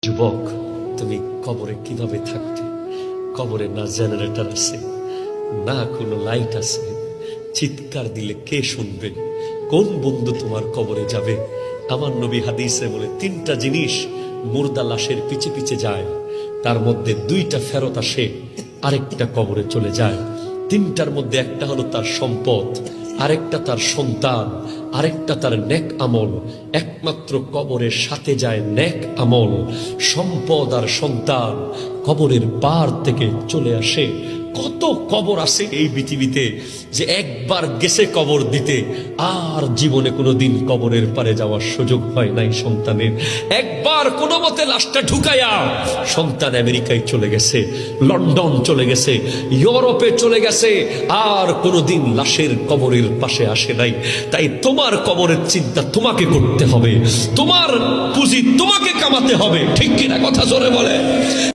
যুবক, তুমি কবরে কিভাবে থাকতে? কবরে না জেনারেটর আছে, না কোনো লাইট আছে, চিৎকার দিলে কে শুনবে? কোন বন্ধু তোমার কবরে যাবে? আমার নবী হাদিসে বলে 3টা জিনিস মুর্দা লাশের পিছে পিছে যায়, তার মধ্যে 2টা ফেরত আসে, আরেকটা কবরে চলে যায়। 3টার মধ্যে একটা হলো তার সম্পদ, আরেকটা তার সন্তান, আরেকটা তার নেক আমল। একমাত্র কবরের সাথে যায় নেক আমল, সম্পদ আর সন্তান কবরের পার থেকে চলে আসে। কত কবর আছে এই পৃথিবীতে যে একবার গেছে কবর দিতে, আর জীবনে কোনোদিন কবরের পারে যাওয়ার সুযোগ হয় নাই সন্তানের। একবার কোনো মতে লাশটা ঢুকায়া সন্তান আমেরিকায় চলে গেছে, লন্ডন চলে গেছে, ইউরোপে চলে গেছে, আর কোনোদিন লাশের কবরের পাশে আসে নাই। তাই তোমার কবরের চিন্তা তোমাকে করতে হবে, তোমার পুঁজি তোমাকে কামাতে হবে, ঠিক কিনা? কথা জোরে বলে।